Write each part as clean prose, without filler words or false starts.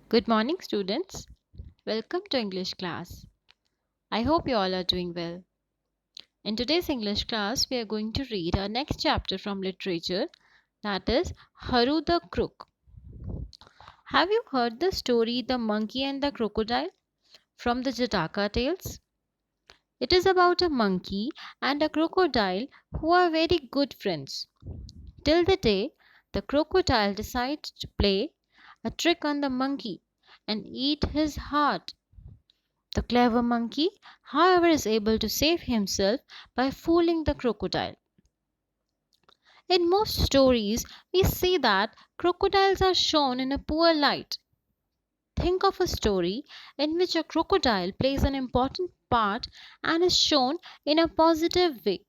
Good morning, students. Welcome to English class. I hope you all are doing well. In today's English class, we are going to read our next chapter from literature, that is Haru the Crook. Have you heard the story The Monkey and the Crocodile from the Jataka Tales? It is about a monkey and a crocodile who are very good friends. Till the day the crocodile decides to play a trick on the monkey and eat his heart. The clever monkey, however, is able to save himself by fooling the crocodile. In most stories, we see that crocodiles are shown in a poor light. Think of a story in which a crocodile plays an important part and is shown in a positive way,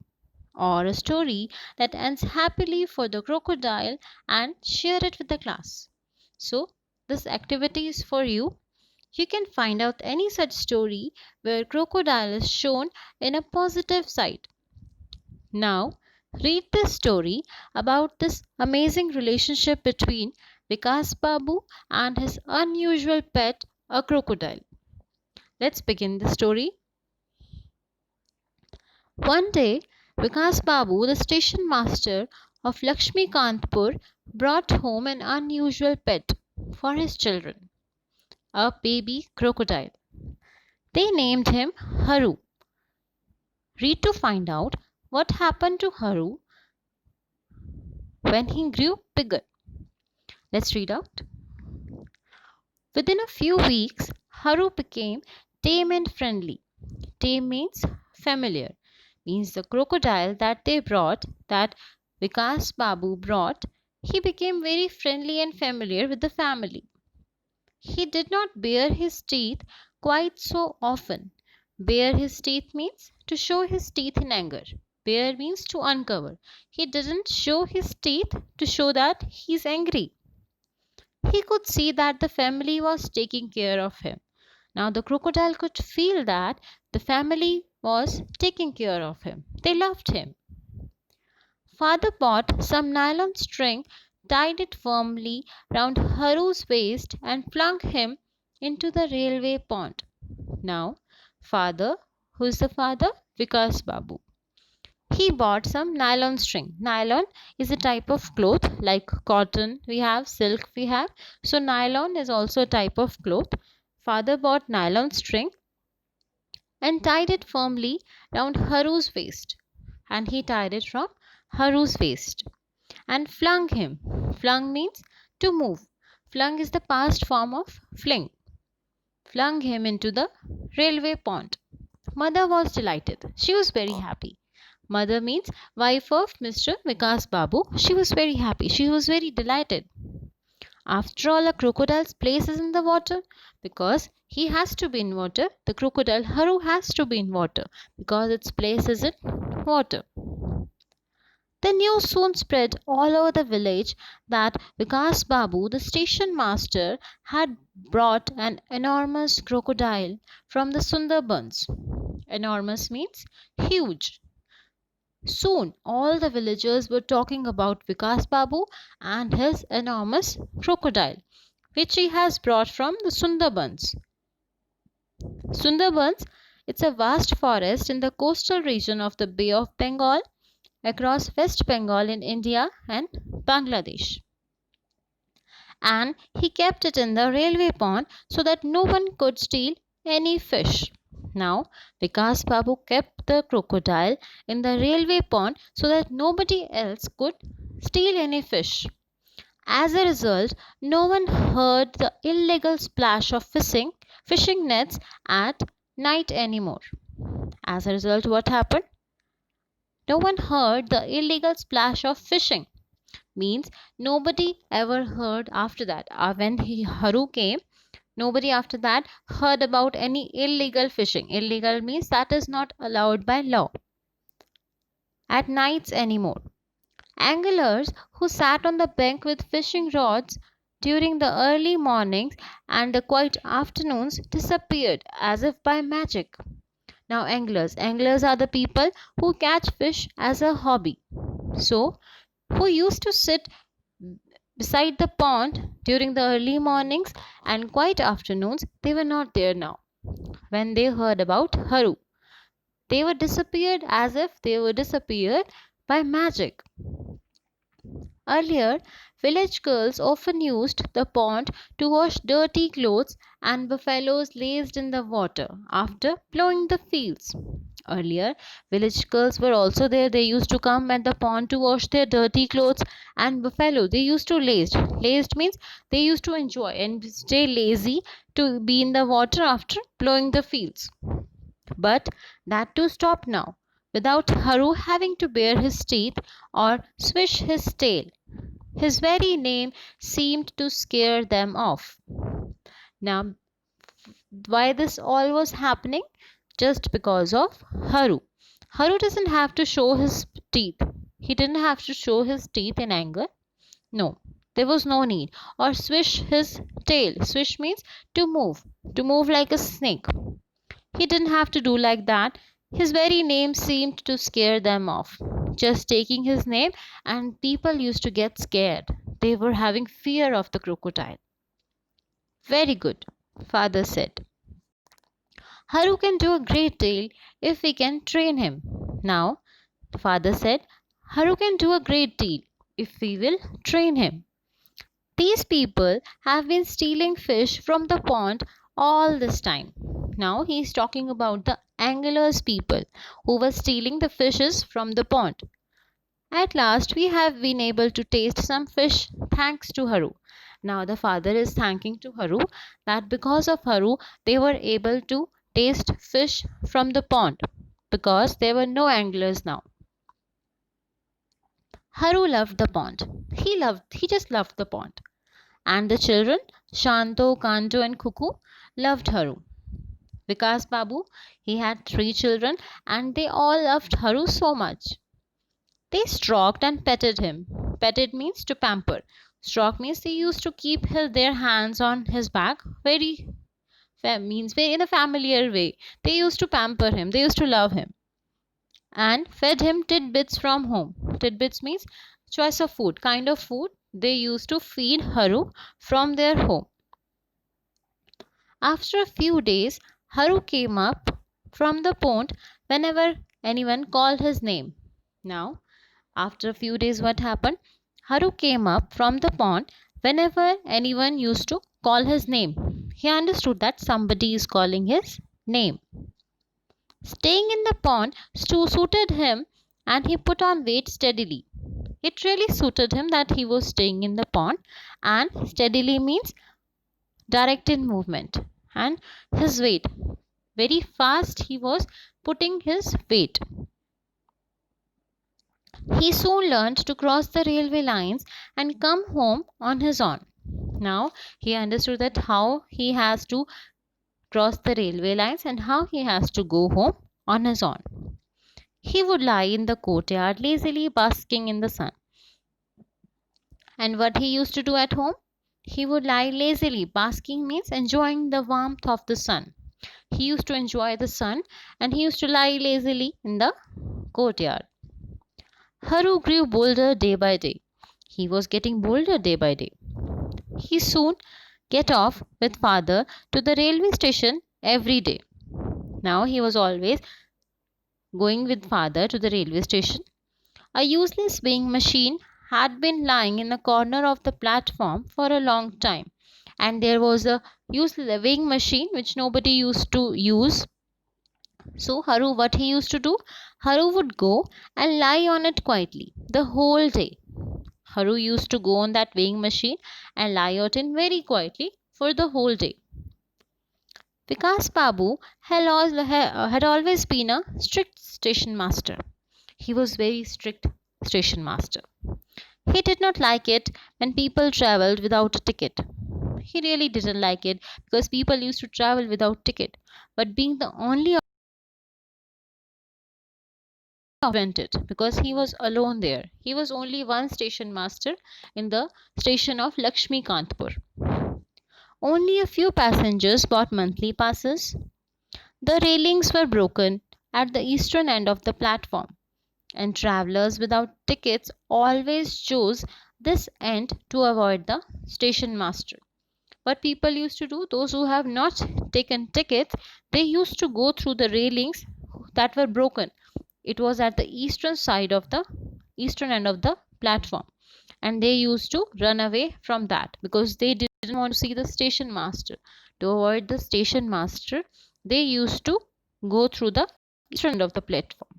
or a story that ends happily for the crocodile and share it with the class. So, this activity is for you. You can find out any such story where crocodile is shown in a positive side. Now, read this story about this amazing relationship between Vikas Babu and his unusual pet, a crocodile. Let's begin the story. One day, Vikas Babu, the station master of Lakshmi Kantpur, brought home an unusual pet for his children, a baby crocodile. They named him Haru. Read to find out what happened to Haru when he grew bigger. Let's read out. Within a few weeks, Haru became tame and friendly. Tame means familiar, means the crocodile that Vikas Babu brought, he became very friendly and familiar with the family. He did not bare his teeth quite so often. Bare his teeth means to show his teeth in anger. Bare means to uncover. He didn't show his teeth to show that he's angry. He could see that the family was taking care of him. Now the crocodile could feel that the family was taking care of him. They loved him. Father bought some nylon string, tied it firmly round Haru's waist, and flung him into the railway pond. Now, father, who is the father? Vikas Babu. He bought some nylon string. Nylon is a type of cloth like cotton we have, silk we have. So, nylon is also a type of cloth. Father bought nylon string and tied it firmly round Haru's waist. And he tied it from Haru's waist and flung him. Flung means to move. Flung is the past form of fling. Flung him into the railway pond. Mother was delighted. She was very happy. Mother means wife of Mr. Vikas Babu. She was very happy. She was very delighted. After all, a crocodile's place is in the water because he has to be in water. The crocodile Haru has to be in water because its place is in water. The news soon spread all over the village that Vikas Babu, the station master, had brought an enormous crocodile from the Sundarbans. Enormous means huge. Soon all the villagers were talking about Vikas Babu and his enormous crocodile, which he has brought from the Sundarbans. Sundarbans, it's a vast forest in the coastal region of the Bay of Bengal across West Bengal in India and Bangladesh. And he kept it in the railway pond so that no one could steal any fish. Now, Vikas Babu kept the crocodile in the railway pond so that nobody else could steal any fish. As a result, no one heard the illegal splash of fishing nets at night anymore. As a result, what happened? No one heard the illegal splash of fishing. Means nobody ever heard after that. When Haru came, nobody after that heard about any illegal fishing. Illegal means that is not allowed by law at nights anymore. Anglers who sat on the bank with fishing rods during the early mornings and the quiet afternoons disappeared as if by magic. Now, anglers are the people who catch fish as a hobby. So, who used to sit beside the pond during the early mornings and quiet afternoons, they were not there now. When they heard about Haru, they were disappeared as if they were disappeared by magic. Earlier, village girls often used the pond to wash dirty clothes and buffaloes laced in the water after plowing the fields. Earlier, village girls were also there. They used to come at the pond to wash their dirty clothes and buffalo. They used to laced. Laced means they used to enjoy and stay lazy to be in the water after plowing the fields. But that too stopped now, without Haru having to bare his teeth or swish his tail. His very name seemed to scare them off. Now, why this all was happening? Just because of Haru. Haru doesn't have to show his teeth. He didn't have to show his teeth in anger. No, there was no need. Or swish his tail. Swish means to move like a snake. He didn't have to do like that. His very name seemed to scare them off. Just taking his name, and people used to get scared. They were having fear of the crocodile. Very good, father said. Haru can do a great deal if we can train him. Now, the father said, Haru can do a great deal if we will train him. These people have been stealing fish from the pond all this time. Now he is talking about the anglers people who were stealing the fishes from the pond. At last we have been able to taste some fish thanks to Haru. Now the father is thanking to Haru that because of Haru they were able to taste fish from the pond because there were no anglers now. Haru loved the pond. He just loved the pond. And the children, Shanto, Kanto and Kuku, loved Haru. Vikas Babu, he had 3 children and they all loved Haru so much. They stroked and petted him. Petted means to pamper. Stroke means they used to keep their hands on his back means very in a familiar way. They used to pamper him. They used to love him. And fed him tidbits from home. Tidbits means choice of food, kind of food they used to feed Haru from their home. After a few days, Haru came up from the pond whenever anyone called his name. Now, after a few days, what happened? Haru came up from the pond whenever anyone used to call his name. He understood that somebody is calling his name. Staying in the pond suited him and he put on weight steadily. It really suited him that he was staying in the pond, and steadily means directed movement, and his weight very fast he was putting his weight. He soon learned to cross the railway lines and come home on his own. Now he understood that how he has to cross the railway lines and how he has to go home on his own. He would lie in the courtyard lazily basking in the sun. And what he used to do at home? He would lie lazily. Basking means enjoying the warmth of the sun. He used to enjoy the sun and he used to lie lazily in the courtyard. Haru grew bolder day by day. He was getting bolder day by day. He soon get off with father to the railway station every day. Now he was always going with father to the railway station. A useless weighing machine had been lying in the corner of the platform for a long time, and there was a useless weighing machine which nobody used to use. So Haru, what he used to do? Haru would go and lie on it quietly the whole day. Haru used to go on that weighing machine and lie on it very quietly for the whole day. Vikas Babu had always been a strict station master. He was very strict station master. He did not like it when people travelled without a ticket. He really didn't like it because people used to travel without ticket. But being the only prevented because he was alone there. He was only one station master in the station of Lakshmi Kantpur. Only a few passengers bought monthly passes. The railings were broken at the eastern end of the platform, and travellers without tickets always chose this end to avoid the station master. What people used to do, those who have not taken tickets, they used to go through the railings that were broken. It was at the eastern end of the platform, and they used to run away from that because they didn't want to see the station master. To avoid the station master, they used to go through the eastern end of the platform.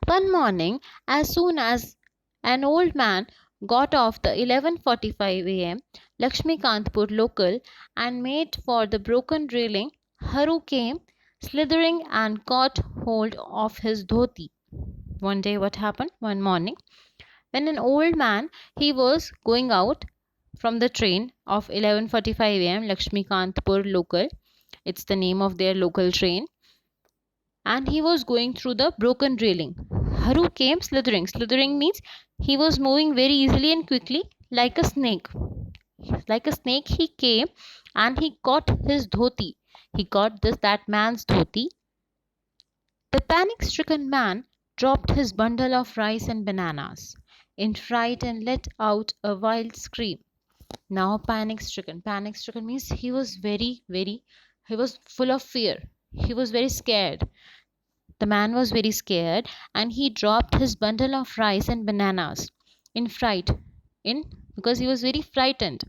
One morning, as soon as an old man got off the 11:45 a.m. Lakshmikantpur local and made for the broken railing, Haru came slithering and caught hold of his dhoti. One day what happened? One morning, when an old man, he was going out from the train of 11:45 a.m. Lakshmikantpur local. It's the name of their local train, and he was going through the broken railing. Haru came slithering. Slithering means he was moving very easily and quickly like a snake. Like a snake he came and he caught his dhoti. He caught that man's dhoti. The panic-stricken man dropped his bundle of rice and bananas in fright and let out a wild scream. Now panic-stricken. Panic-stricken means he was he was full of fear. He was very scared. The man was very scared and he dropped his bundle of rice and bananas in fright, in because he was very frightened,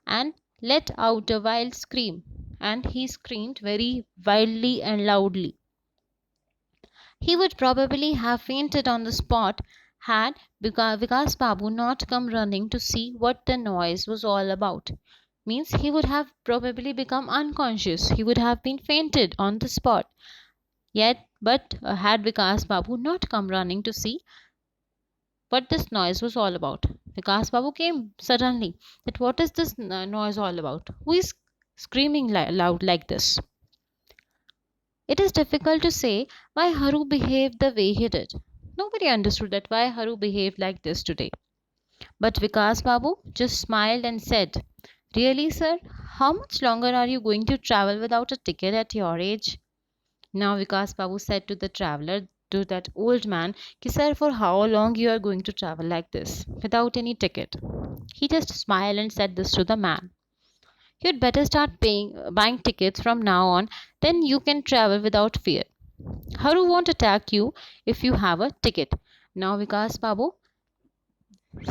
and let out a wild scream, and he screamed very wildly and loudly. He would probably have fainted on the spot had Vikas Babu not come running to see what the noise was all about. Means he would have probably become unconscious. He would have been fainted on the spot. But had Vikas Babu not come running to see what this noise was all about. Vikas Babu came suddenly. That what is this noise all about? Who is screaming loud like this? It is difficult to say why Haru behaved the way he did. Nobody understood that why Haru behaved like this today. But Vikas Babu just smiled and said, "Really, sir? How much longer are you going to travel without a ticket at your age?" Now Vikas Babu said to the traveler, to that old man, "Ki sir, for how long you are going to travel like this, without any ticket?" He just smiled and said this to the man. "You'd better start buying tickets from now on, then you can travel without fear. Haru won't attack you if you have a ticket." Now Vikas Babu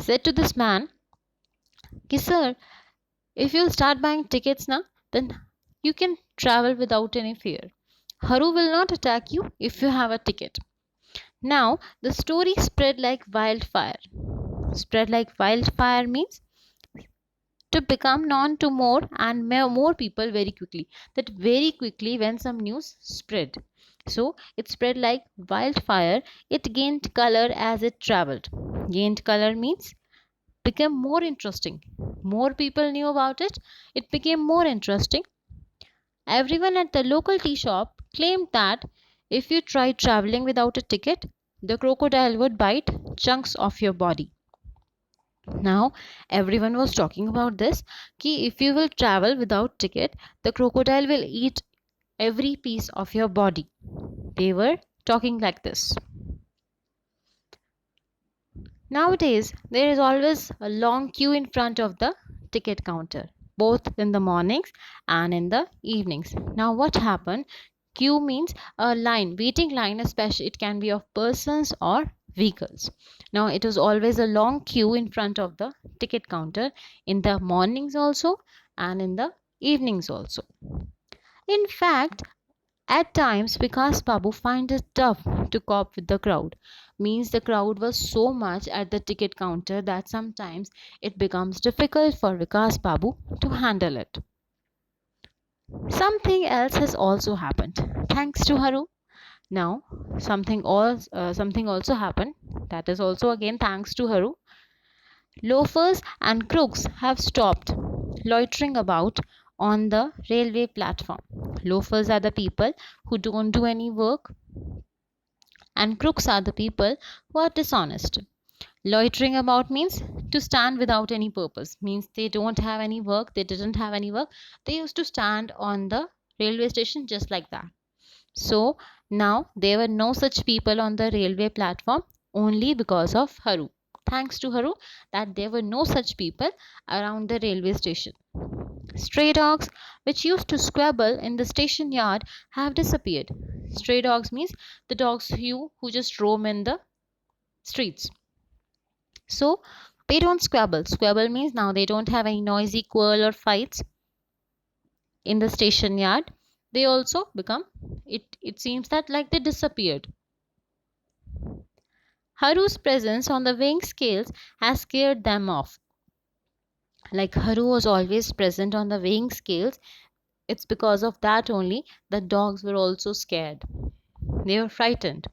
said to this man, "Ki sir, if you'll start buying tickets now, then you can travel without any fear. Haru will not attack you if you have a ticket." Now the story spread like wildfire. Spread like wildfire means to become known to more and more people very quickly. That very quickly when some news spread. So it spread like wildfire. It gained color as it traveled. Gained color means became more interesting. More people knew about it. It became more interesting. Everyone at the local tea shop claimed that if you tried traveling without a ticket, the crocodile would bite chunks of your body. Now everyone was talking about this, ki if you will travel without ticket, the crocodile will eat every piece of your body. They were talking like this. Nowadays, there is always a long queue in front of the ticket counter, both in the mornings and in the evenings. Now what happened? Queue means a line, waiting line, especially it can be of persons or vehicles. Now it was always a long queue in front of the ticket counter in the mornings also and in the evenings also. In fact, at times Vikas Babu find it tough to cope with the crowd. Means the crowd was so much at the ticket counter that sometimes it becomes difficult for Vikas Babu to handle it. Something else has also happened thanks to Haru. Now something also happened, that is also again thanks to Haru. Loafers and crooks have stopped loitering about on the railway platform. Loafers are the people who don't do any work, and crooks are the people who are dishonest. Loitering about means to stand without any purpose, means they don't have any work, they didn't have any work, they used to stand on the railway station just like that. So now there were no such people on the railway platform only because of Haru. thanks to Haru, that there were no such people around the railway station. Stray dogs, which used to squabble in the station yard, have disappeared. Stray dogs means the dogs who just roam in the streets. So they don't squabble. Squabble means now they don't have any noisy quarrel or fights in the station yard. They also become, it seems that like they disappeared. Haru's presence on the weighing scales has scared them off. Like Haru was always present on the weighing scales, it's because of that only the dogs were also scared. They were frightened.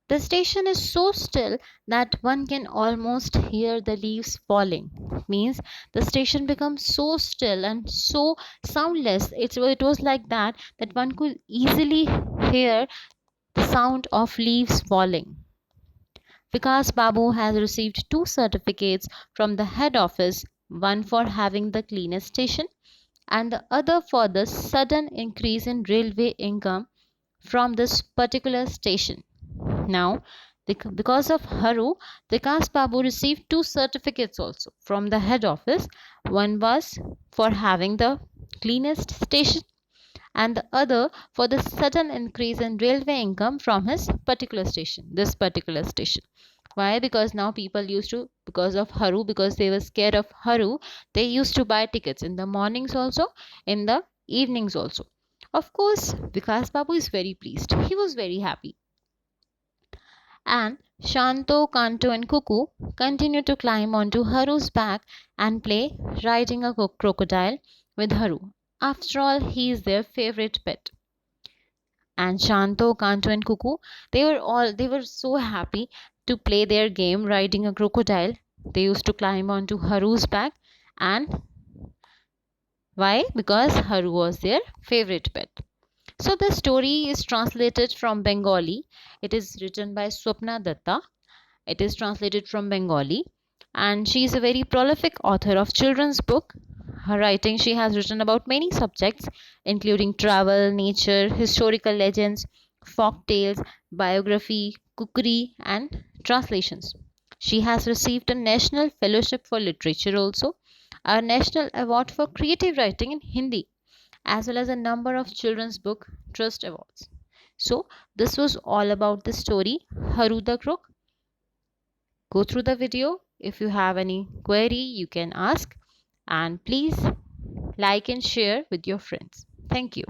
The station is so still that one can almost hear the leaves falling. Means the station becomes so still and so soundless. It was like that one could easily hear the sound of leaves falling. Vikas Babu has received 2 certificates from the head office, one for having the cleanest station and the other for the sudden increase in railway income from this particular station. Now, because of Haru, Vikas Babu received 2 certificates also from the head office. One was for having the cleanest station and the other for the sudden increase in railway income from his particular station, this particular station. Why? Because now people used to, because of Haru, because they were scared of Haru, they used to buy tickets in the mornings also, in the evenings also. Of course, Vikas Babu is very pleased. He was very happy. And Shanto, Kanto, and Kuku continue to climb onto Haru's back and play riding a crocodile with Haru. After all, he is their favorite pet. And Shanto, Kanto, and Kuku, they were so happy to play their game riding a crocodile. They used to climb onto Haru's back. And why? Because Haru was their favorite pet. So the story is translated from Bengali. It is written by Swapna Datta. It is translated from Bengali, and she is a very prolific author of children's book. Her writing, she has written about many subjects including travel, nature, historical legends, folk tales, biography, cookery, and translations. She has received a National Fellowship for Literature also, a National Award for Creative Writing in Hindi, as well as a number of children's book trust awards. So this was all about the story Haru the Crook. Go through the video. If you have any query, you can ask, and please like and share with your friends. Thank you.